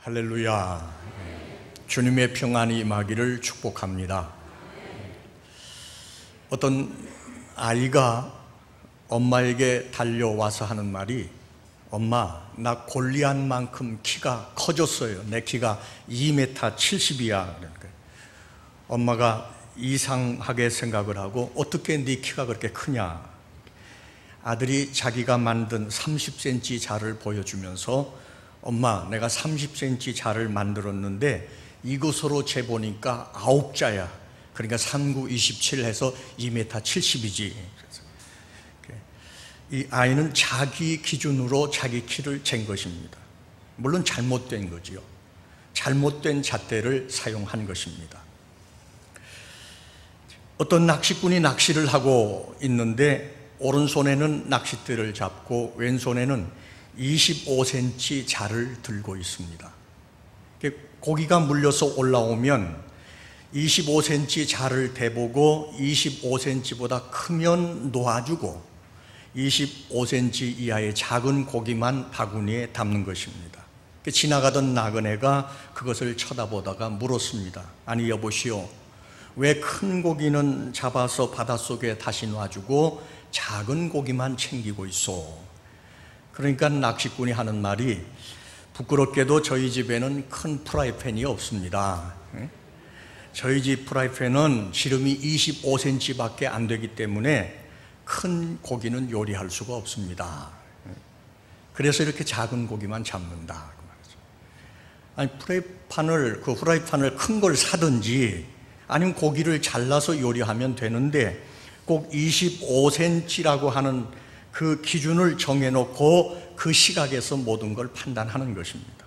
할렐루야. 주님의 평안이 임하기를 축복합니다. 어떤 아이가 엄마에게 달려와서 하는 말이, 엄마, 나 골리앗만큼 키가 커졌어요. 내 키가 2m 70이야. 그러니까 엄마가 이상하게 생각을 하고, 어떻게 네 키가 그렇게 크냐? 아들이 자기가 만든 30cm 자를 보여주면서, 엄마, 내가 30cm 자를 만들었는데 이것으로 재보니까 9자야. 그러니까 39, 27 해서 2m 70이지. 이 아이는 자기 기준으로 자기 키를 잰 것입니다. 물론 잘못된 거지요. 잘못된 잣대를 사용한 것입니다. 어떤 낚시꾼이 낚시를 하고 있는데 오른손에는 낚싯대를 잡고 왼손에는 25cm 자를 들고 있습니다. 고기가 물려서 올라오면 25cm 자를 대보고 25cm보다 크면 놓아주고 25cm 이하의 작은 고기만 바구니에 담는 것입니다. 지나가던 나그네가 그것을 쳐다보다가 물었습니다. 아니 여보시오, 왜 큰 고기는 잡아서 바닷속에 다시 놔주고 작은 고기만 챙기고 있어? 그러니까 낚시꾼이 하는 말이, 부끄럽게도 저희 집에는 큰 프라이팬이 없습니다. 저희 집 프라이팬은 지름이 25cm밖에 안 되기 때문에 큰 고기는 요리할 수가 없습니다. 그래서 이렇게 작은 고기만 잡는다. 아니, 후라이팬을 큰 걸 사든지 아니면 고기를 잘라서 요리하면 되는데 꼭 25cm라고 하는 그 기준을 정해놓고 그 시각에서 모든 걸 판단하는 것입니다.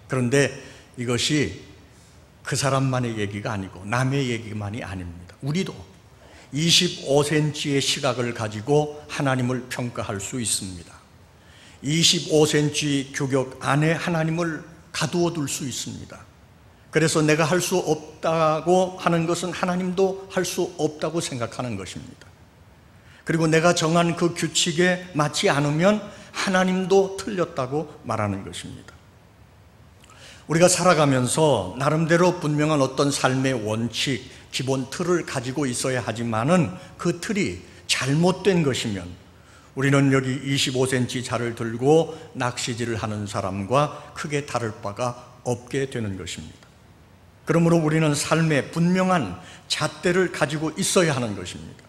그런데 이것이 그 사람만의 얘기가 아니고 남의 얘기만이 아닙니다. 우리도 25cm의 시각을 가지고 하나님을 평가할 수 있습니다. 25cm 규격 안에 하나님을 가두어 둘 수 있습니다. 그래서 내가 할 수 없다고 하는 것은 하나님도 할 수 없다고 생각하는 것입니다. 그리고 내가 정한 그 규칙에 맞지 않으면 하나님도 틀렸다고 말하는 것입니다. 우리가 살아가면서 나름대로 분명한 어떤 삶의 원칙, 기본 틀을 가지고 있어야 하지만은 그 틀이 잘못된 것이면 우리는 여기 25cm 자를 들고 낚시질을 하는 사람과 크게 다를 바가 없게 되는 것입니다. 그러므로 우리는 삶에 분명한 잣대를 가지고 있어야 하는 것입니다.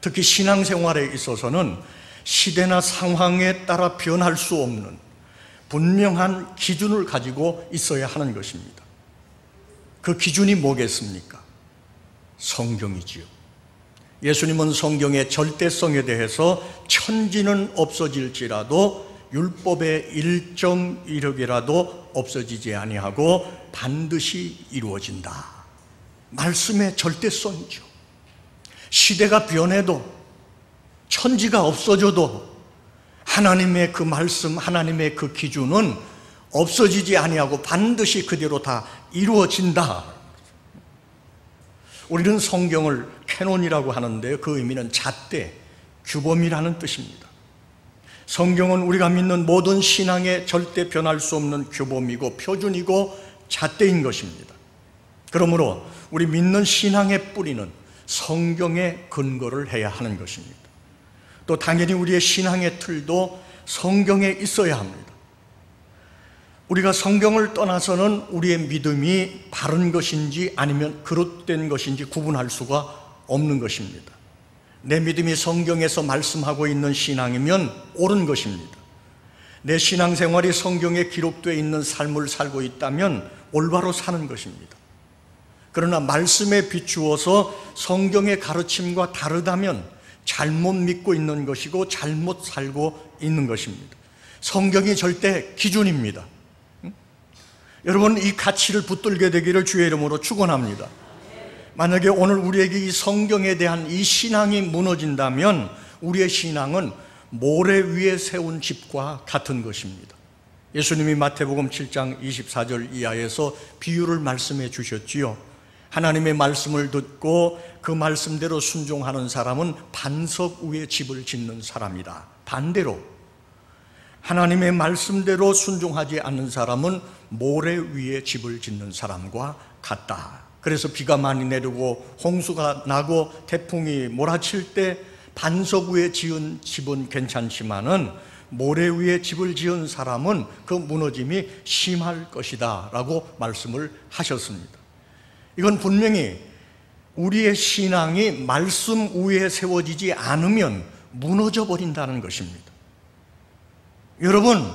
특히 신앙생활에 있어서는 시대나 상황에 따라 변할 수 없는 분명한 기준을 가지고 있어야 하는 것입니다. 그 기준이 뭐겠습니까? 성경이지요. 예수님은 성경의 절대성에 대해서 천지는 없어질지라도 율법의 1.1획이라도 없어지지 아니하고 반드시 이루어진다. 말씀의 절대성이죠. 시대가 변해도 천지가 없어져도 하나님의 그 말씀, 하나님의 그 기준은 없어지지 아니하고 반드시 그대로 다 이루어진다. 우리는 성경을 캐논이라고 하는데 그 의미는 잣대, 규범이라는 뜻입니다. 성경은 우리가 믿는 모든 신앙에 절대 변할 수 없는 규범이고 표준이고 잣대인 것입니다. 그러므로 우리 믿는 신앙의 뿌리는 성경에 근거를 해야 하는 것입니다. 또 당연히 우리의 신앙의 틀도 성경에 있어야 합니다. 우리가 성경을 떠나서는 우리의 믿음이 바른 것인지 아니면 그릇된 것인지 구분할 수가 없는 것입니다. 내 믿음이 성경에서 말씀하고 있는 신앙이면 옳은 것입니다. 내 신앙생활이 성경에 기록되어 있는 삶을 살고 있다면 올바로 사는 것입니다. 그러나 말씀에 비추어서 성경의 가르침과 다르다면 잘못 믿고 있는 것이고 잘못 살고 있는 것입니다. 성경이 절대 기준입니다. 여러분, 이 가치를 붙들게 되기를 주의 이름으로 축원합니다. 만약에 오늘 우리에게 이 성경에 대한 이 신앙이 무너진다면 우리의 신앙은 모래 위에 세운 집과 같은 것입니다. 예수님이 마태복음 7장 24절 이하에서 비유를 말씀해 주셨지요. 하나님의 말씀을 듣고 그 말씀대로 순종하는 사람은 반석 위에 집을 짓는 사람이다. 반대로 하나님의 말씀대로 순종하지 않는 사람은 모래 위에 집을 짓는 사람과 같다. 그래서 비가 많이 내리고 홍수가 나고 태풍이 몰아칠 때 반석 위에 지은 집은 괜찮지만은 모래 위에 집을 지은 사람은 그 무너짐이 심할 것이다 라고 말씀을 하셨습니다. 이건 분명히 우리의 신앙이 말씀 위에 세워지지 않으면 무너져 버린다는 것입니다. 여러분,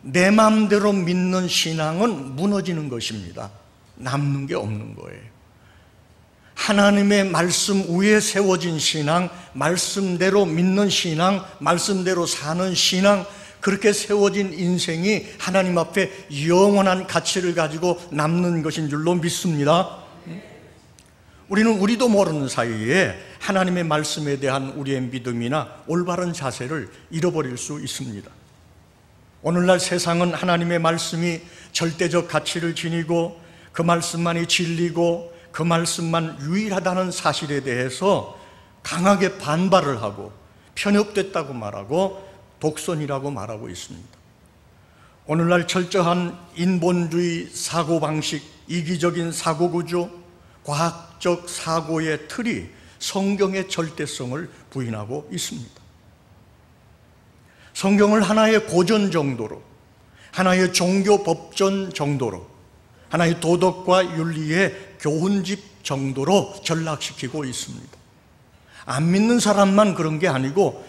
내 마음대로 믿는 신앙은 무너지는 것입니다. 남는 게 없는 거예요. 하나님의 말씀 위에 세워진 신앙, 말씀대로 믿는 신앙, 말씀대로 사는 신앙, 그렇게 세워진 인생이 하나님 앞에 영원한 가치를 가지고 남는 것인 줄로 믿습니다. 우리는 우리도 모르는 사이에 하나님의 말씀에 대한 우리의 믿음이나 올바른 자세를 잃어버릴 수 있습니다. 오늘날 세상은 하나님의 말씀이 절대적 가치를 지니고 그 말씀만이 진리고 그 말씀만 유일하다는 사실에 대해서 강하게 반발을 하고 편협됐다고 말하고 독선이라고 말하고 있습니다. 오늘날 철저한 인본주의 사고방식, 이기적인 사고구조, 과학적 사고의 틀이 성경의 절대성을 부인하고 있습니다. 성경을 하나의 고전 정도로, 하나의 종교 법전 정도로, 하나의 도덕과 윤리의 교훈집 정도로 전락시키고 있습니다. 안 믿는 사람만 그런 게 아니고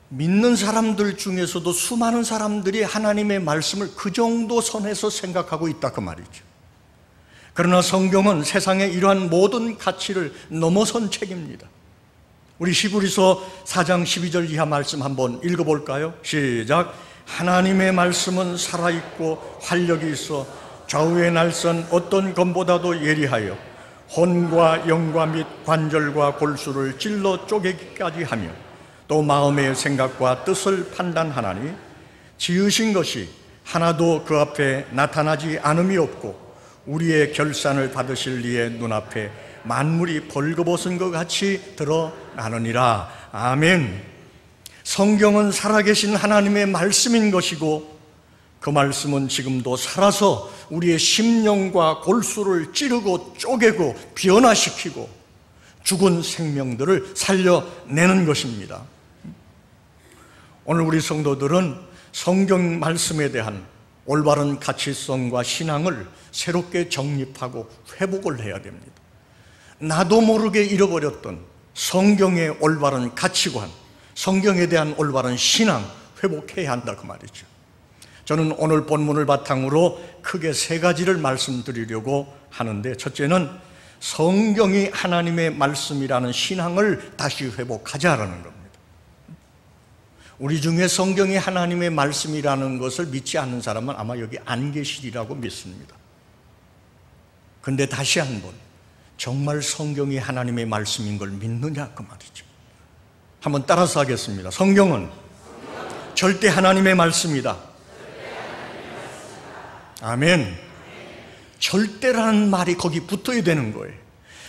믿는 사람들 중에서도 수많은 사람들이 하나님의 말씀을 그 정도 선에서 생각하고 있다 그 말이죠. 그러나 성경은 세상의 이러한 모든 가치를 넘어선 책입니다. 우리 히브리서 4장 12절 이하 말씀 한번 읽어볼까요? 시작. 하나님의 말씀은 살아있고 활력이 있어 좌우의 날선 어떤 검보다도 예리하여 혼과 영과 및 관절과 골수를 찔러 쪼개기까지 하며 또 마음의 생각과 뜻을 판단하나니 지으신 것이 하나도 그 앞에 나타나지 않음이 없고 우리의 결산을 받으실 이의 눈앞에 만물이 벌거벗은 것 같이 드러나느니라. 아멘. 성경은 살아계신 하나님의 말씀인 것이고 그 말씀은 지금도 살아서 우리의 심령과 골수를 찌르고 쪼개고 변화시키고 죽은 생명들을 살려내는 것입니다. 오늘 우리 성도들은 성경 말씀에 대한 올바른 가치성과 신앙을 새롭게 정립하고 회복을 해야 됩니다. 나도 모르게 잃어버렸던 성경의 올바른 가치관, 성경에 대한 올바른 신앙 회복해야 한다 그 말이죠. 저는 오늘 본문을 바탕으로 크게 세 가지를 말씀드리려고 하는데, 첫째는 성경이 하나님의 말씀이라는 신앙을 다시 회복하자라는 겁니다. 우리 중에 성경이 하나님의 말씀이라는 것을 믿지 않는 사람은 아마 여기 안 계시리라고 믿습니다. 근데 다시 한번 정말 성경이 하나님의 말씀인 걸 믿느냐 그 말이죠. 한번 따라서 하겠습니다. 성경은 절대 하나님의 말씀이다. 아멘. 절대라는 말이 거기 붙어야 되는 거예요.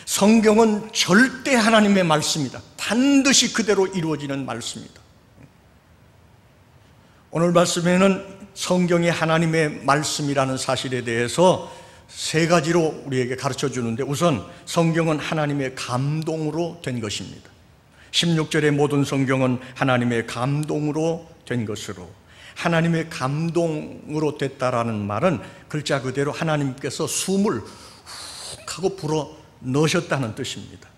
성경은 절대 하나님의 말씀이다. 반드시 그대로 이루어지는 말씀이다. 오늘 말씀에는 성경이 하나님의 말씀이라는 사실에 대해서 세 가지로 우리에게 가르쳐 주는데, 우선 성경은 하나님의 감동으로 된 것입니다. 16절의 모든 성경은 하나님의 감동으로 된 것으로, 하나님의 감동으로 됐다라는 말은 글자 그대로 하나님께서 숨을 훅 하고 불어 넣으셨다는 뜻입니다.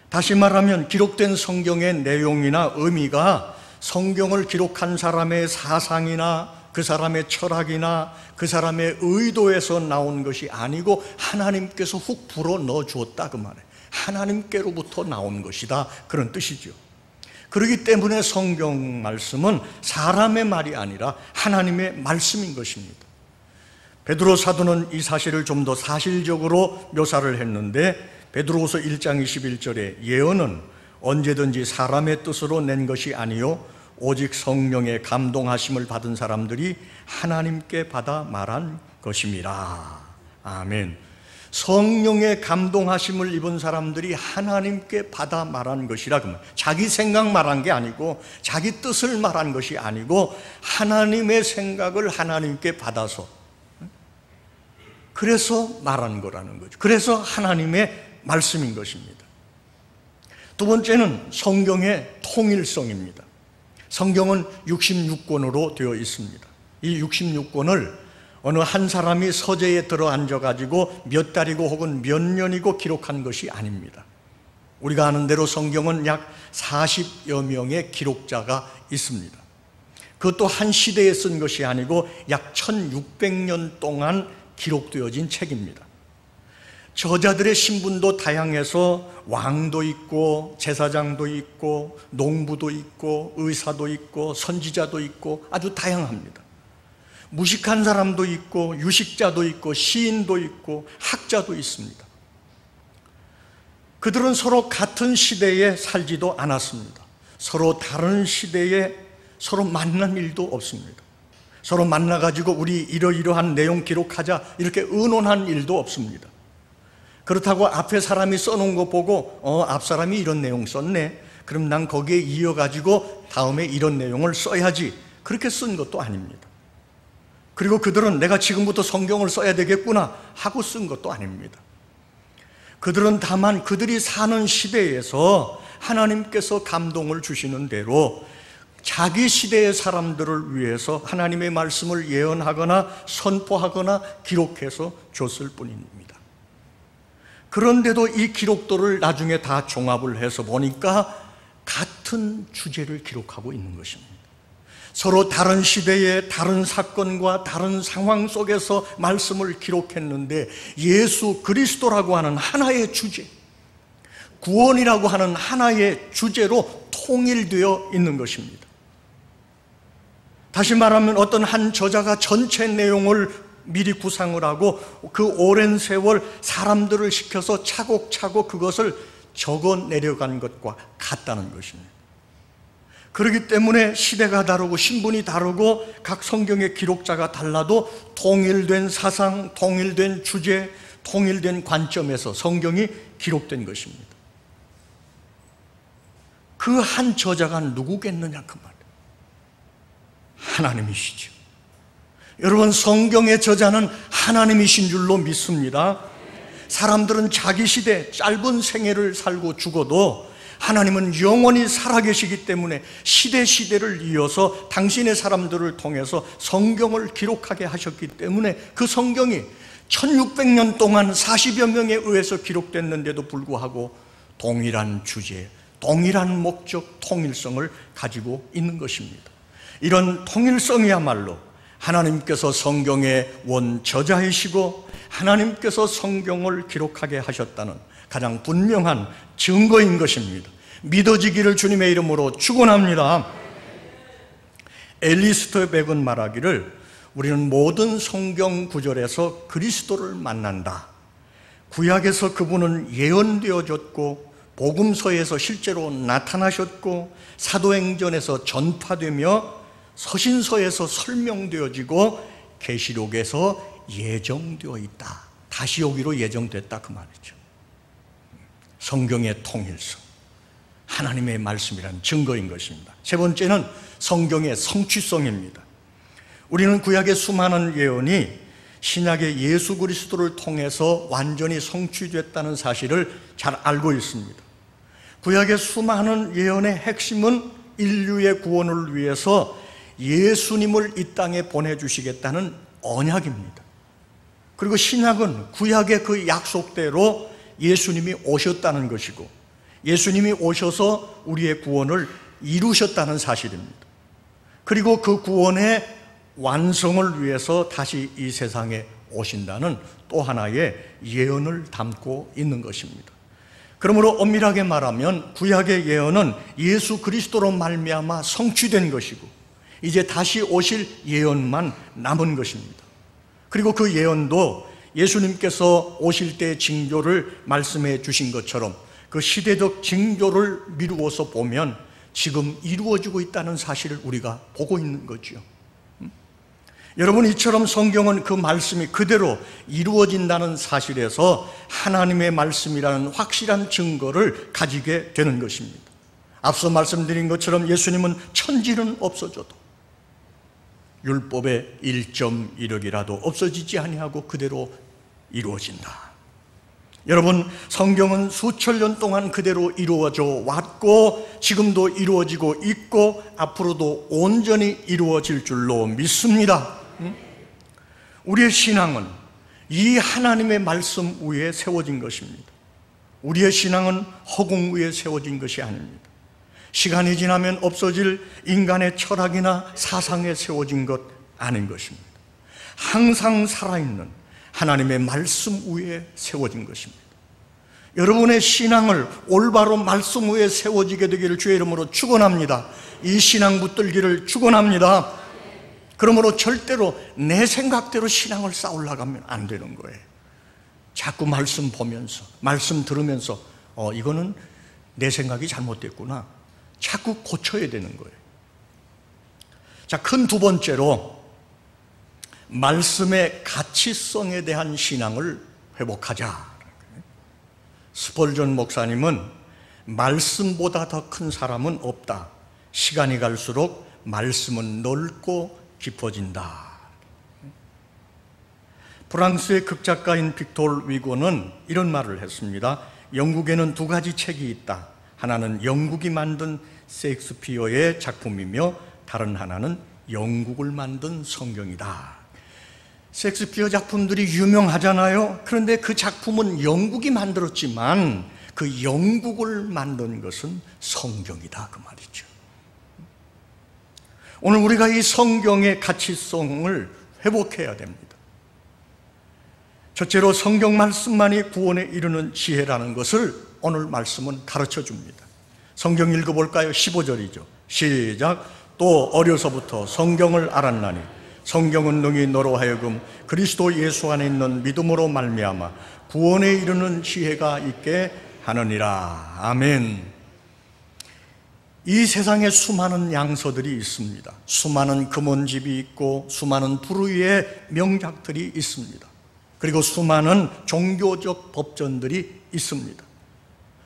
다시 말하면 기록된 성경의 내용이나 의미가 성경을 기록한 사람의 사상이나 그 사람의 철학이나 그 사람의 의도에서 나온 것이 아니고 하나님께서 훅 불어 넣어 주었다 그 말이에요. 하나님께로부터 나온 것이다 그런 뜻이죠. 그렇기 때문에 성경 말씀은 사람의 말이 아니라 하나님의 말씀인 것입니다. 베드로 사도는 이 사실을 좀 더 사실적으로 묘사를 했는데, 베드로후서 1장 21절에 예언은 언제든지 사람의 뜻으로 낸 것이 아니요 오직 성령의 감동하심을 받은 사람들이 하나님께 받아 말한 것임이라. 아멘. 성령의 감동하심을 입은 사람들이 하나님께 받아 말한 것이라. 그러면 자기 생각 말한 게 아니고 자기 뜻을 말한 것이 아니고 하나님의 생각을 하나님께 받아서, 그래서 말한 거라는 거죠. 그래서 하나님의 말씀인 것입니다. 두 번째는 성경의 통일성입니다. 성경은 66권으로 되어 있습니다. 이 66권을 어느 한 사람이 서재에 들어 앉아가지고 몇 달이고 혹은 몇 년이고 기록한 것이 아닙니다. 우리가 아는 대로 성경은 약 40여 명의 기록자가 있습니다. 그것도 한 시대에 쓴 것이 아니고 약 1600년 동안 기록되어진 책입니다. 저자들의 신분도 다양해서 왕도 있고 제사장도 있고 농부도 있고 의사도 있고 선지자도 있고 아주 다양합니다. 무식한 사람도 있고 유식자도 있고 시인도 있고 학자도 있습니다. 그들은 서로 같은 시대에 살지도 않았습니다. 서로 다른 시대에 서로 만난 일도 없습니다. 서로 만나가지고 우리 이러이러한 내용 기록하자 이렇게 의논한 일도 없습니다. 그렇다고 앞에 사람이 써놓은 거 보고 앞 사람이 이런 내용 썼네, 그럼 난 거기에 이어가지고 다음에 이런 내용을 써야지, 그렇게 쓴 것도 아닙니다. 그리고 그들은 내가 지금부터 성경을 써야 되겠구나 하고 쓴 것도 아닙니다. 그들은 다만 그들이 사는 시대에서 하나님께서 감동을 주시는 대로 자기 시대의 사람들을 위해서 하나님의 말씀을 예언하거나 선포하거나 기록해서 줬을 뿐입니다. 그런데도 이 기록들을 나중에 다 종합을 해서 보니까 같은 주제를 기록하고 있는 것입니다. 서로 다른 시대의 다른 사건과 다른 상황 속에서 말씀을 기록했는데 예수 그리스도라고 하는 하나의 주제, 구원이라고 하는 하나의 주제로 통일되어 있는 것입니다. 다시 말하면 어떤 한 저자가 전체 내용을 미리 구상을 하고 그 오랜 세월 사람들을 시켜서 차곡차곡 그것을 적어 내려간 것과 같다는 것입니다. 그렇기 때문에 시대가 다르고 신분이 다르고 각 성경의 기록자가 달라도 통일된 사상, 통일된 주제, 통일된 관점에서 성경이 기록된 것입니다. 그 한 저자가 누구겠느냐 그 말이에요. 하나님이시죠. 여러분, 성경의 저자는 하나님이신 줄로 믿습니다. 사람들은 자기 시대 짧은 생애를 살고 죽어도 하나님은 영원히 살아계시기 때문에 시대를 이어서 당신의 사람들을 통해서 성경을 기록하게 하셨기 때문에 그 성경이 1600년 동안 40여 명에 의해서 기록됐는데도 불구하고 동일한 주제, 동일한 목적, 통일성을 가지고 있는 것입니다. 이런 통일성이야말로 하나님께서 성경의 원저자이시고 하나님께서 성경을 기록하게 하셨다는 가장 분명한 증거인 것입니다. 믿어지기를 주님의 이름으로 축원합니다. 엘리스터 백은 말하기를 우리는 모든 성경 구절에서 그리스도를 만난다. 구약에서 그분은 예언되어졌고 복음서에서 실제로 나타나셨고 사도행전에서 전파되며 서신서에서 설명되어지고 계시록에서 예정되어 있다. 다시 오기로 예정됐다 그 말이죠. 성경의 통일성, 하나님의 말씀이라는 증거인 것입니다. 세 번째는 성경의 성취성입니다. 우리는 구약의 수많은 예언이 신약의 예수 그리스도를 통해서 완전히 성취됐다는 사실을 잘 알고 있습니다. 구약의 수많은 예언의 핵심은 인류의 구원을 위해서 예수님을 이 땅에 보내주시겠다는 언약입니다. 그리고 신약은 구약의 그 약속대로 예수님이 오셨다는 것이고 예수님이 오셔서 우리의 구원을 이루셨다는 사실입니다. 그리고 그 구원의 완성을 위해서 다시 이 세상에 오신다는 또 하나의 예언을 담고 있는 것입니다. 그러므로 엄밀하게 말하면 구약의 예언은 예수 그리스도로 말미암아 성취된 것이고 이제 다시 오실 예언만 남은 것입니다. 그리고 그 예언도 예수님께서 오실 때의 징조를 말씀해 주신 것처럼 그 시대적 징조를 미루어서 보면 지금 이루어지고 있다는 사실을 우리가 보고 있는 거죠. 여러분, 이처럼 성경은 그 말씀이 그대로 이루어진다는 사실에서 하나님의 말씀이라는 확실한 증거를 가지게 되는 것입니다. 앞서 말씀드린 것처럼 예수님은 천지는 없어져도 율법의 1.1억이라도 없어지지 아니하고 그대로 이루어진다. 여러분, 성경은 수천 년 동안 그대로 이루어져 왔고 지금도 이루어지고 있고 앞으로도 온전히 이루어질 줄로 믿습니다. 우리의 신앙은 이 하나님의 말씀 위에 세워진 것입니다. 우리의 신앙은 허공 위에 세워진 것이 아닙니다. 시간이 지나면 없어질 인간의 철학이나 사상에 세워진 것 아닌 것입니다. 항상 살아있는 하나님의 말씀 위에 세워진 것입니다. 여러분의 신앙을 올바로 말씀 위에 세워지게 되기를 주의 이름으로 축원합니다. 이 신앙 붙들기를 축원합니다. 그러므로 절대로 내 생각대로 신앙을 쌓으려고 하면 안 되는 거예요. 자꾸 말씀 보면서, 말씀 들으면서 이거는 내 생각이 잘못됐구나, 자꾸 고쳐야 되는 거예요. 자, 큰 두 번째로 말씀의 가치성에 대한 신앙을 회복하자. 스펄전 목사님은 말씀보다 더 큰 사람은 없다. 시간이 갈수록 말씀은 넓고 깊어진다. 프랑스의 극작가인 빅톨 위고는 이런 말을 했습니다. 영국에는 두 가지 책이 있다. 하나는 영국이 만든 셰익스피어의 작품이며 다른 하나는 영국을 만든 성경이다. 셰익스피어 작품들이 유명하잖아요. 그런데 그 작품은 영국이 만들었지만 그 영국을 만든 것은 성경이다, 그 말이죠. 오늘 우리가 이 성경의 가치성을 회복해야 됩니다. 첫째로 성경 말씀만이 구원에 이르는 지혜라는 것을 오늘 말씀은 가르쳐 줍니다. 성경 읽어볼까요? 15절이죠. 시작. 또 어려서부터 성경을 알았나니 성경은 능히 너로 하여금 그리스도 예수 안에 있는 믿음으로 말미암아 구원에 이르는 지혜가 있게 하느니라. 아멘. 이 세상에 수많은 양서들이 있습니다. 수많은 금원집이 있고 수많은 불의의 명작들이 있습니다. 그리고 수많은 종교적 법전들이 있습니다.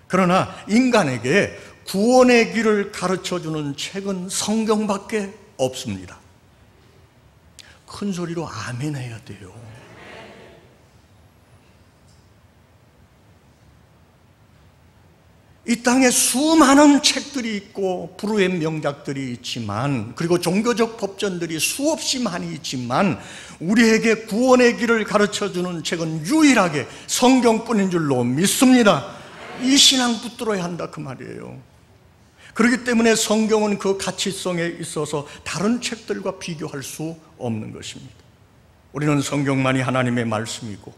그러나 인간에게 구원의 길을 가르쳐주는 책은 성경밖에 없습니다. 큰 소리로 아멘 해야 돼요. 이 땅에 수많은 책들이 있고 불후의 명작들이 있지만, 그리고 종교적 법전들이 수없이 많이 있지만 우리에게 구원의 길을 가르쳐주는 책은 유일하게 성경뿐인 줄로 믿습니다. 이 신앙 붙들어야 한다, 그 말이에요. 그렇기 때문에 성경은 그 가치성에 있어서 다른 책들과 비교할 수 없는 것입니다. 우리는 성경만이 하나님의 말씀이고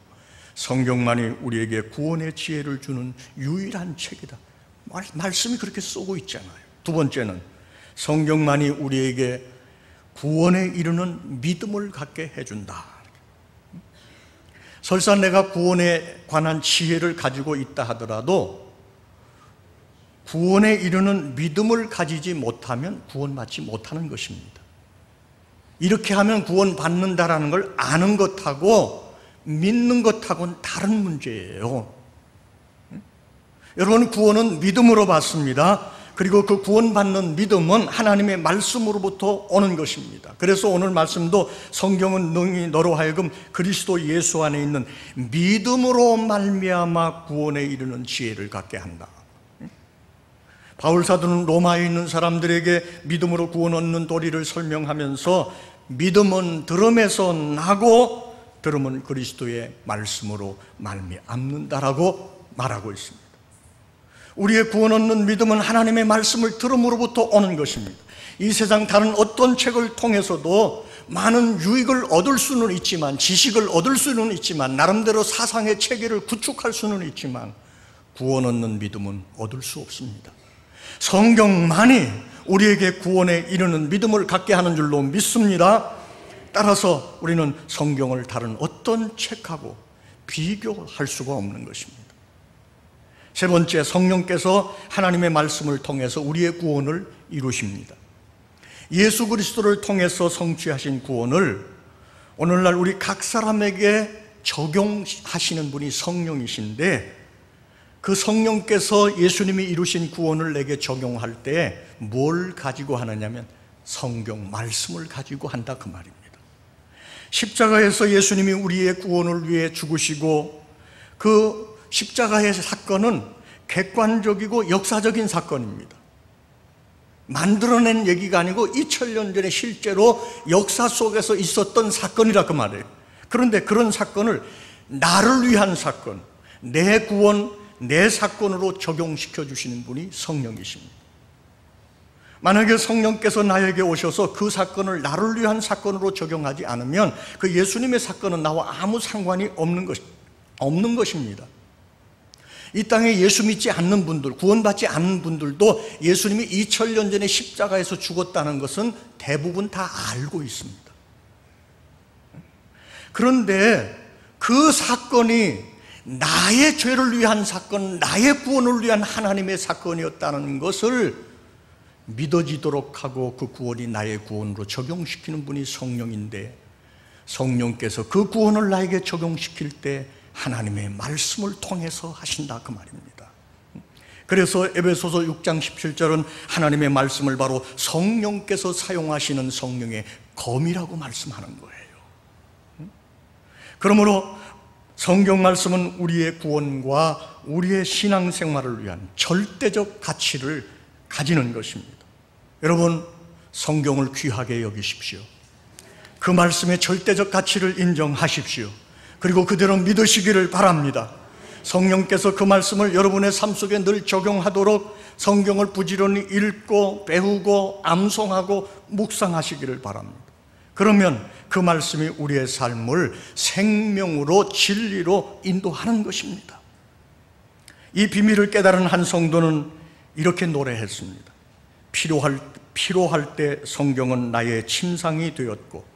성경만이 우리에게 구원의 지혜를 주는 유일한 책이다. 말씀이 그렇게 쓰고 있잖아요. 두 번째는 성경만이 우리에게 구원에 이르는 믿음을 갖게 해준다. 설사 내가 구원에 관한 지혜를 가지고 있다 하더라도 구원에 이르는 믿음을 가지지 못하면 구원받지 못하는 것입니다. 이렇게 하면 구원받는다라는 걸 아는 것하고 믿는 것하고는 다른 문제예요. 여러분, 구원은 믿음으로 받습니다. 그리고 그 구원받는 믿음은 하나님의 말씀으로부터 오는 것입니다. 그래서 오늘 말씀도 성경은 능히 너로 하여금 그리스도 예수 안에 있는 믿음으로 말미암아 구원에 이르는 지혜를 갖게 한다. 바울 사도는 로마에 있는 사람들에게 믿음으로 구원 얻는 도리를 설명하면서 믿음은 들음에서 나고 들음은 그리스도의 말씀으로 말미암는다라고 말하고 있습니다. 우리의 구원 얻는 믿음은 하나님의 말씀을 들음으로부터 오는 것입니다. 이 세상 다른 어떤 책을 통해서도 많은 유익을 얻을 수는 있지만, 지식을 얻을 수는 있지만, 나름대로 사상의 체계를 구축할 수는 있지만 구원 얻는 믿음은 얻을 수 없습니다. 성경만이 우리에게 구원에 이르는 믿음을 갖게 하는 줄로 믿습니다. 따라서 우리는 성경을 다른 어떤 책하고 비교할 수가 없는 것입니다. 세 번째, 성령께서 하나님의 말씀을 통해서 우리의 구원을 이루십니다. 예수 그리스도를 통해서 성취하신 구원을 오늘날 우리 각 사람에게 적용하시는 분이 성령이신데, 그 성령께서 예수님이 이루신 구원을 내게 적용할 때 뭘 가지고 하느냐면 성경 말씀을 가지고 한다, 그 말입니다. 십자가에서 예수님이 우리의 구원을 위해 죽으시고, 그 십자가의 사건은 객관적이고 역사적인 사건입니다. 만들어낸 얘기가 아니고 2000년 전에 실제로 역사 속에서 있었던 사건이라 그 말이에요. 그런데 그런 사건을 나를 위한 사건, 내 구원, 내 사건으로 적용시켜 주시는 분이 성령이십니다. 만약에 성령께서 나에게 오셔서 그 사건을 나를 위한 사건으로 적용하지 않으면 그 예수님의 사건은 나와 아무 상관이 없는 것입니다. 이 땅에 예수 믿지 않는 분들, 구원받지 않는 분들도 예수님이 2000년 전에 십자가에서 죽었다는 것은 대부분 다 알고 있습니다. 그런데 그 사건이 나의 죄를 위한 사건, 나의 구원을 위한 하나님의 사건이었다는 것을 믿어지도록 하고 그 구원이 나의 구원으로 적용시키는 분이 성령인데, 성령께서 그 구원을 나에게 적용시킬 때 하나님의 말씀을 통해서 하신다, 그 말입니다. 그래서 에베소서 6장 17절은 하나님의 말씀을 바로 성령께서 사용하시는 성령의 검이라고 말씀하는 거예요. 그러므로 성경 말씀은 우리의 구원과 우리의 신앙생활을 위한 절대적 가치를 가지는 것입니다. 여러분, 성경을 귀하게 여기십시오. 그 말씀의 절대적 가치를 인정하십시오. 그리고 그대로 믿으시기를 바랍니다. 성령께서 그 말씀을 여러분의 삶 속에 늘 적용하도록 성경을 부지런히 읽고 배우고 암송하고 묵상하시기를 바랍니다. 그러면 그 말씀이 우리의 삶을 생명으로 진리로 인도하는 것입니다. 이 비밀을 깨달은 한 성도는 이렇게 노래했습니다. 필요할 때 성경은 나의 침상이 되었고,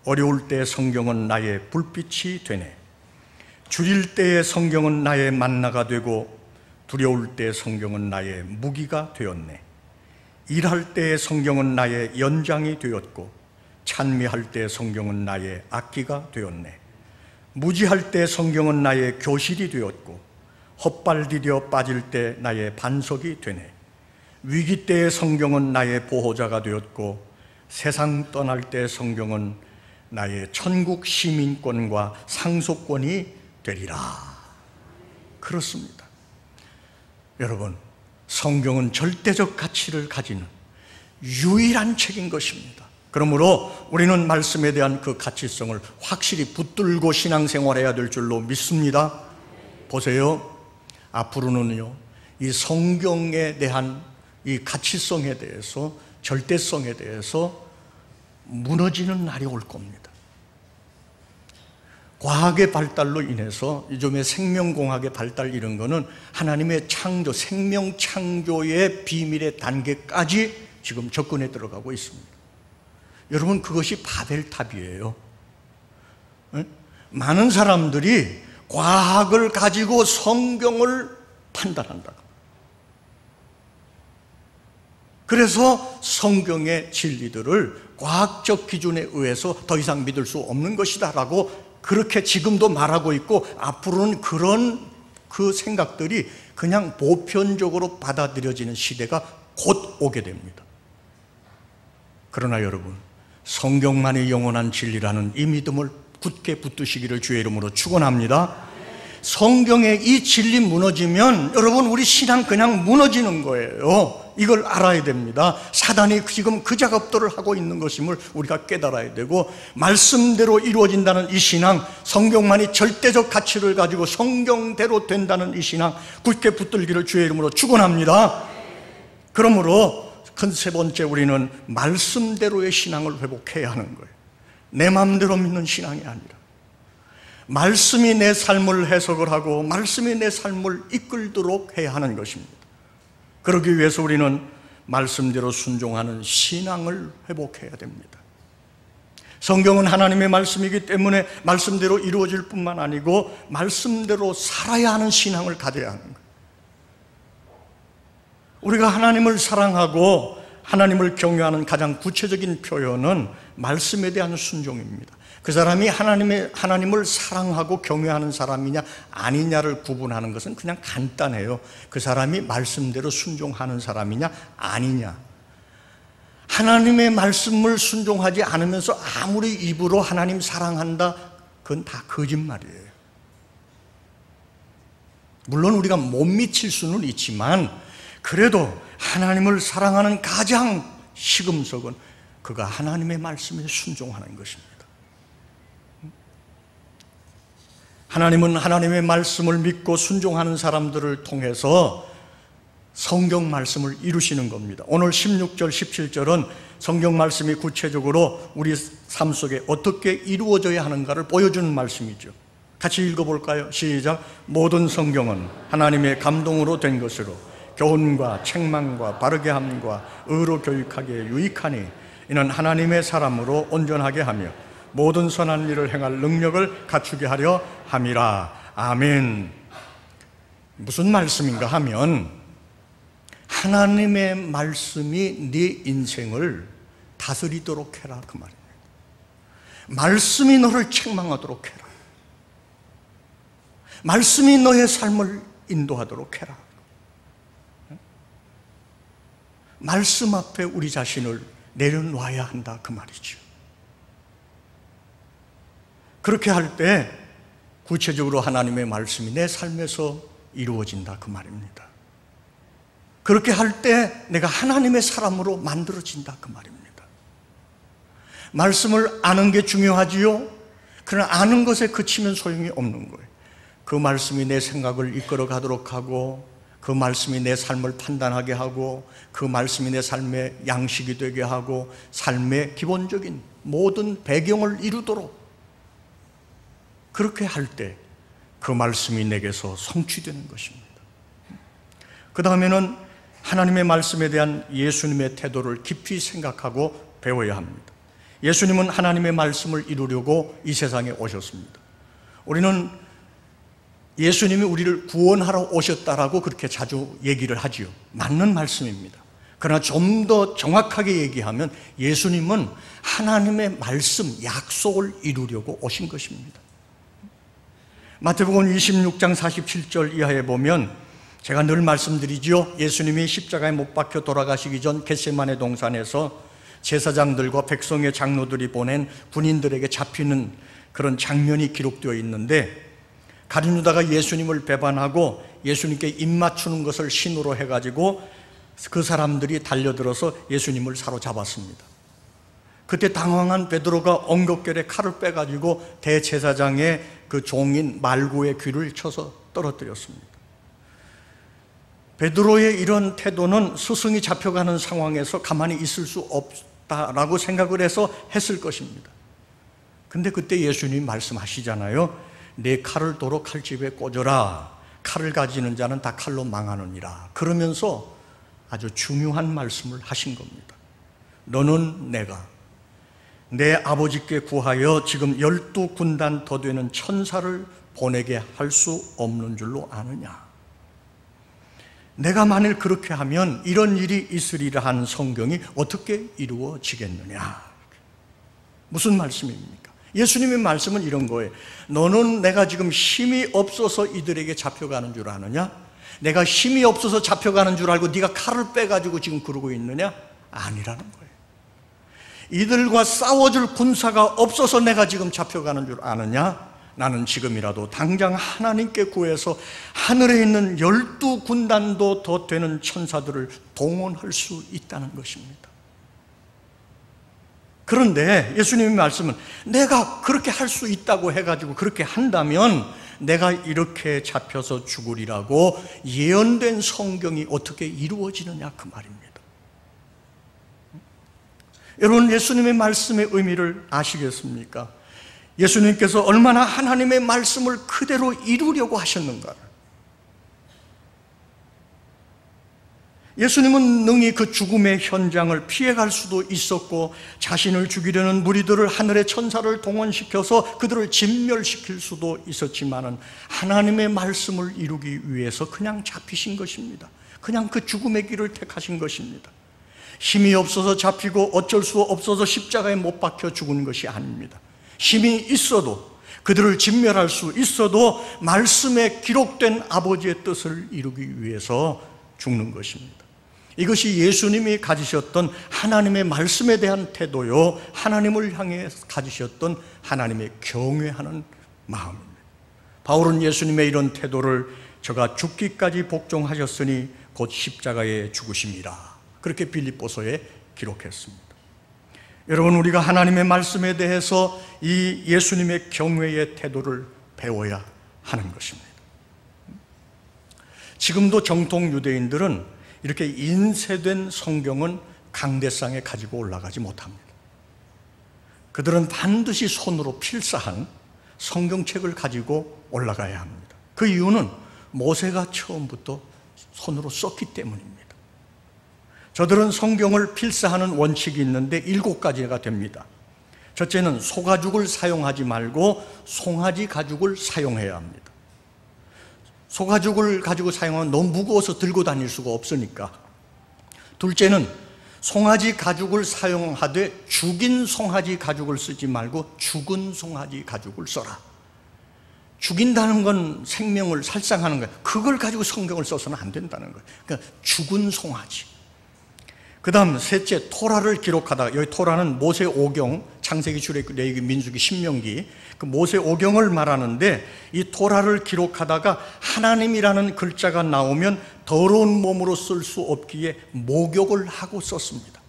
어려울 때 성경은 나의 불빛이 되네. 줄일 때의 성경은 나의 만나가 되고, 두려울 때 성경은 나의 무기가 되었네. 일할 때의 성경은 나의 연장이 되었고, 찬미할 때 성경은 나의 악기가 되었네. 무지할 때 성경은 나의 교실이 되었고, 헛발디뎌 빠질 때 나의 반석이 되네. 위기 때의 성경은 나의 보호자가 되었고, 세상 떠날 때 성경은 나의 천국 시민권과 상속권이 되리라. 그렇습니다. 여러분, 성경은 절대적 가치를 가지는 유일한 책인 것입니다. 그러므로 우리는 말씀에 대한 그 가치성을 확실히 붙들고 신앙생활해야 될 줄로 믿습니다. 보세요, 앞으로는요, 이 성경에 대한 이 가치성에 대해서, 절대성에 대해서 무너지는 날이 올 겁니다. 과학의 발달로 인해서 요즘에 생명공학의 발달, 이런 거는 하나님의 창조, 생명 창조의 비밀의 단계까지 지금 접근해 들어가고 있습니다. 여러분, 그것이 바벨탑이에요. 많은 사람들이 과학을 가지고 성경을 판단한다. 그래서 성경의 진리들을 과학적 기준에 의해서 더 이상 믿을 수 없는 것이다 라고 그렇게 지금도 말하고 있고, 앞으로는 그런 그 생각들이 그냥 보편적으로 받아들여지는 시대가 곧 오게 됩니다. 그러나 여러분, 성경만이 영원한 진리라는 이 믿음을 굳게 붙드시기를 주의 이름으로 축원합니다. 성경의 이 진리 무너지면 여러분, 우리 신앙 그냥 무너지는 거예요. 이걸 알아야 됩니다. 사단이 지금 그 작업들을 하고 있는 것임을 우리가 깨달아야 되고, 말씀대로 이루어진다는 이 신앙, 성경만이 절대적 가치를 가지고 성경대로 된다는 이 신앙 굳게 붙들기를 주의 이름으로 축원합니다. 그러므로 큰 세 번째, 우리는 말씀대로의 신앙을 회복해야 하는 거예요. 내 마음대로 믿는 신앙이 아니라 말씀이 내 삶을 해석을 하고 말씀이 내 삶을 이끌도록 해야 하는 것입니다. 그러기 위해서 우리는 말씀대로 순종하는 신앙을 회복해야 됩니다. 성경은 하나님의 말씀이기 때문에 말씀대로 이루어질 뿐만 아니고 말씀대로 살아야 하는 신앙을 가져야 하는 거예요. 우리가 하나님을 사랑하고 하나님을 경외하는 가장 구체적인 표현은 말씀에 대한 순종입니다. 그 사람이 하나님을 사랑하고 경외하는 사람이냐 아니냐를 구분하는 것은 그냥 간단해요. 그 사람이 말씀대로 순종하는 사람이냐 아니냐. 하나님의 말씀을 순종하지 않으면서 아무리 입으로 하나님 사랑한다, 그건 다 거짓말이에요. 물론 우리가 못 미칠 수는 있지만 그래도 하나님을 사랑하는 가장 시금석은 그가 하나님의 말씀에 순종하는 것입니다. 하나님은 하나님의 말씀을 믿고 순종하는 사람들을 통해서 성경 말씀을 이루시는 겁니다. 오늘 16절, 17절은 성경 말씀이 구체적으로 우리 삶 속에 어떻게 이루어져야 하는가를 보여주는 말씀이죠. 같이 읽어볼까요? 시작. 모든 성경은 하나님의 감동으로 된 것으로 교훈과 책망과 바르게 함과 의로 교육하기에 유익하니 이는 하나님의 사람으로 온전하게 하며 모든 선한 일을 행할 능력을 갖추게 하려 함이라. 아멘. 무슨 말씀인가 하면 하나님의 말씀이 네 인생을 다스리도록 해라, 그 말입니다. 말씀이 너를 책망하도록 해라. 말씀이 너의 삶을 인도하도록 해라. 말씀 앞에 우리 자신을 내려놔야 한다, 그 말이죠. 그렇게 할 때 구체적으로 하나님의 말씀이 내 삶에서 이루어진다, 그 말입니다. 그렇게 할 때 내가 하나님의 사람으로 만들어진다, 그 말입니다. 말씀을 아는 게 중요하지요. 그러나 아는 것에 그치면 소용이 없는 거예요. 그 말씀이 내 생각을 이끌어 가도록 하고, 그 말씀이 내 삶을 판단하게 하고, 그 말씀이 내 삶의 양식이 되게 하고, 삶의 기본적인 모든 배경을 이루도록, 그렇게 할 때 그 말씀이 내게서 성취되는 것입니다. 그 다음에는 하나님의 말씀에 대한 예수님의 태도를 깊이 생각하고 배워야 합니다. 예수님은 하나님의 말씀을 이루려고 이 세상에 오셨습니다. 우리는 예수님이 우리를 구원하러 오셨다라고 그렇게 자주 얘기를 하지요. 맞는 말씀입니다. 그러나 좀 더 정확하게 얘기하면 예수님은 하나님의 말씀, 약속을 이루려고 오신 것입니다. 마태복음 26장 47절 이하에 보면 제가 늘 말씀드리죠. 예수님이 십자가에 못 박혀 돌아가시기 전 겟세마네 동산에서 제사장들과 백성의 장로들이 보낸 군인들에게 잡히는 그런 장면이 기록되어 있는데, 가룟 유다가 예수님을 배반하고 예수님께 입맞추는 것을 신호로 해가지고 그 사람들이 달려들어서 예수님을 사로잡았습니다. 그때 당황한 베드로가 엉겁결에 칼을 빼가지고 대제사장의 그 종인 말고의 귀를 쳐서 떨어뜨렸습니다. 베드로의 이런 태도는 스승이 잡혀가는 상황에서 가만히 있을 수 없다라고 생각을 해서 했을 것입니다. 근데 그때 예수님이 말씀하시잖아요. 내 칼을 도로 칼집에 꽂아라. 칼을 가지는 자는 다 칼로 망하느니라. 그러면서 아주 중요한 말씀을 하신 겁니다. 너는 내가 내 아버지께 구하여 지금 12군단 더 되는 천사를 보내게 할 수 없는 줄로 아느냐. 내가 만일 그렇게 하면 이런 일이 있으리라 한 성경이 어떻게 이루어지겠느냐. 무슨 말씀입니까? 예수님의 말씀은 이런 거예요. 너는 내가 지금 힘이 없어서 이들에게 잡혀가는 줄 아느냐? 내가 힘이 없어서 잡혀가는 줄 알고 네가 칼을 빼가지고 지금 그러고 있느냐? 아니라는 거예요. 이들과 싸워줄 군사가 없어서 내가 지금 잡혀가는 줄 아느냐? 나는 지금이라도 당장 하나님께 구해서 하늘에 있는 12군단도 더 되는 천사들을 동원할 수 있다는 것입니다. 그런데 예수님의 말씀은 내가 그렇게 할 수 있다고 해가지고 그렇게 한다면 내가 이렇게 잡혀서 죽으리라고 예언된 성경이 어떻게 이루어지느냐, 그 말입니다. 여러분, 예수님의 말씀의 의미를 아시겠습니까? 예수님께서 얼마나 하나님의 말씀을 그대로 이루려고 하셨는가를. 예수님은 능히 그 죽음의 현장을 피해갈 수도 있었고 자신을 죽이려는 무리들을 하늘의 천사를 동원시켜서 그들을 진멸시킬 수도 있었지만은 하나님의 말씀을 이루기 위해서 그냥 잡히신 것입니다. 그냥 그 죽음의 길을 택하신 것입니다. 힘이 없어서 잡히고 어쩔 수 없어서 십자가에 못 박혀 죽은 것이 아닙니다. 힘이 있어도, 그들을 진멸할 수 있어도 말씀에 기록된 아버지의 뜻을 이루기 위해서 죽는 것입니다. 이것이 예수님이 가지셨던 하나님의 말씀에 대한 태도요, 하나님을 향해 가지셨던 하나님의 경외하는 마음입니다. 바울은 예수님의 이런 태도를 저가 죽기까지 복종하셨으니 곧 십자가에 죽으심이라, 그렇게 빌립보서에 기록했습니다. 여러분, 우리가 하나님의 말씀에 대해서 이 예수님의 경외의 태도를 배워야 하는 것입니다. 지금도 정통 유대인들은 이렇게 인쇄된 성경은 강대상에 가지고 올라가지 못합니다. 그들은 반드시 손으로 필사한 성경책을 가지고 올라가야 합니다. 그 이유는 모세가 처음부터 손으로 썼기 때문입니다. 저들은 성경을 필사하는 원칙이 있는데 7가지가 됩니다. 첫째는 소가죽을 사용하지 말고 송아지 가죽을 사용해야 합니다. 소가죽을 가지고 사용하면 너무 무거워서 들고 다닐 수가 없으니까. 둘째는 송아지 가죽을 사용하되 죽인 송아지 가죽을 쓰지 말고 죽은 송아지 가죽을 써라. 죽인다는 건 생명을 살상하는 거예요. 그걸 가지고 성경을 써서는 안 된다는 거예요. 그러니까 죽은 송아지. 그 다음 셋째, 토라를 기록하다가, 여기 토라는 모세 오경, 창세기, 출애굽기, 레위기, 민수기, 신명기, 그 모세 오경을 말하는데, 이 토라를 기록하다가 하나님이라는 글자가 나오면 더러운 몸으로 쓸 수 없기에 목욕을 하고 썼습니다.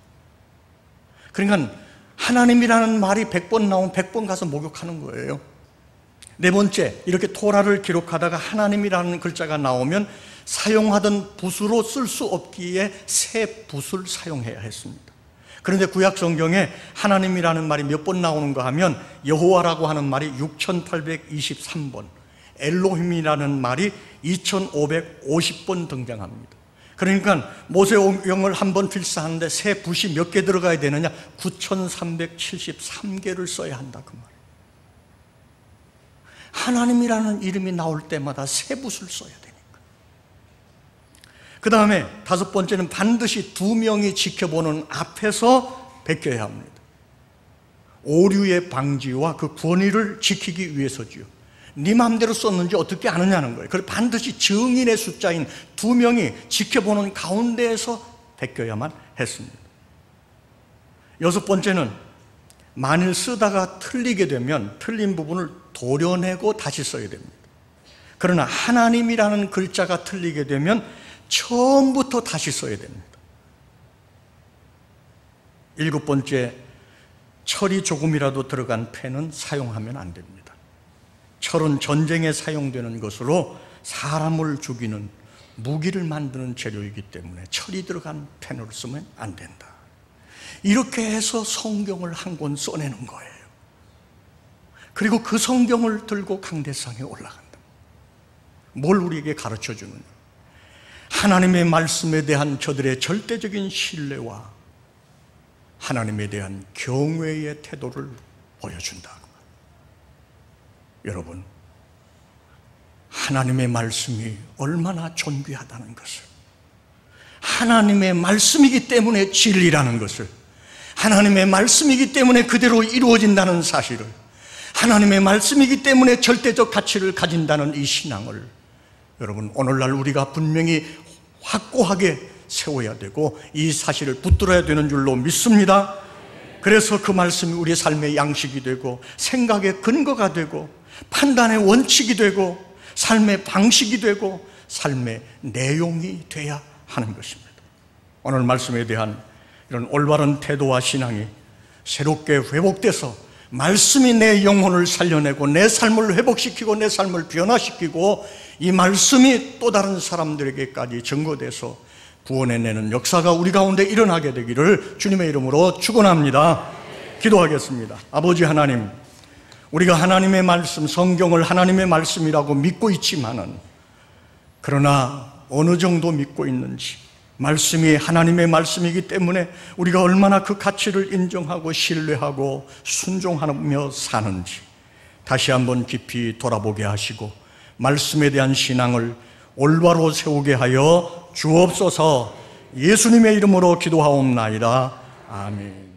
그러니까 하나님이라는 말이 100번 나오면 100번 가서 목욕하는 거예요. 네 번째, 이렇게 토라를 기록하다가 하나님이라는 글자가 나오면 사용하던 붓으로 쓸 수 없기에 새 붓을 사용해야 했습니다. 그런데 구약 성경에 하나님이라는 말이 몇 번 나오는가 하면 여호와라고 하는 말이 6823번, 엘로힘이라는 말이 2550번 등장합니다. 그러니까 모세오경을 한 번 필사하는데 새 붓이 몇 개 들어가야 되느냐? 9373개를 써야 한다, 그 말이에요. 하나님이라는 이름이 나올 때마다 새 붓을 써야 되니까. 그 다음에 다섯 번째는 반드시 2명이 지켜보는 앞에서 베껴야 합니다. 오류의 방지와 그 권위를 지키기 위해서지요. 네 마음대로 썼는지 어떻게 아느냐는 거예요. 그래서 반드시 증인의 숫자인 2명이 지켜보는 가운데에서 베껴야만 했습니다. 여섯 번째는 만일 쓰다가 틀리게 되면 틀린 부분을 도려내고 다시 써야 됩니다. 그러나 하나님이라는 글자가 틀리게 되면 처음부터 다시 써야 됩니다. 일곱 번째, 철이 조금이라도 들어간 펜은 사용하면 안 됩니다. 철은 전쟁에 사용되는 것으로 사람을 죽이는 무기를 만드는 재료이기 때문에 철이 들어간 펜을 쓰면 안 된다. 이렇게 해서 성경을 한 권 써내는 거예요. 그리고 그 성경을 들고 강대상에 올라간다. 뭘 우리에게 가르쳐 주느냐? 하나님의 말씀에 대한 저들의 절대적인 신뢰와 하나님에 대한 경외의 태도를 보여준다. 여러분, 하나님의 말씀이 얼마나 존귀하다는 것을, 하나님의 말씀이기 때문에 진리라는 것을, 하나님의 말씀이기 때문에 그대로 이루어진다는 사실을, 하나님의 말씀이기 때문에 절대적 가치를 가진다는 이 신앙을 여러분, 오늘날 우리가 분명히 확고하게 세워야 되고 이 사실을 붙들어야 되는 줄로 믿습니다. 그래서 그 말씀이 우리의 삶의 양식이 되고 생각의 근거가 되고 판단의 원칙이 되고 삶의 방식이 되고 삶의 내용이 돼야 하는 것입니다. 오늘 말씀에 대한 이런 올바른 태도와 신앙이 새롭게 회복돼서 말씀이 내 영혼을 살려내고 내 삶을 회복시키고 내 삶을 변화시키고 이 말씀이 또 다른 사람들에게까지 증거돼서 구원해내는 역사가 우리 가운데 일어나게 되기를 주님의 이름으로 축원합니다. 기도하겠습니다. 아버지 하나님, 우리가 하나님의 말씀, 성경을 하나님의 말씀이라고 믿고 있지만은 그러나 어느 정도 믿고 있는지, 말씀이 하나님의 말씀이기 때문에 우리가 얼마나 그 가치를 인정하고 신뢰하고 순종하며 사는지 다시 한번 깊이 돌아보게 하시고 말씀에 대한 신앙을 올바로 세우게 하여 주옵소서. 예수님의 이름으로 기도하옵나이다. 아멘.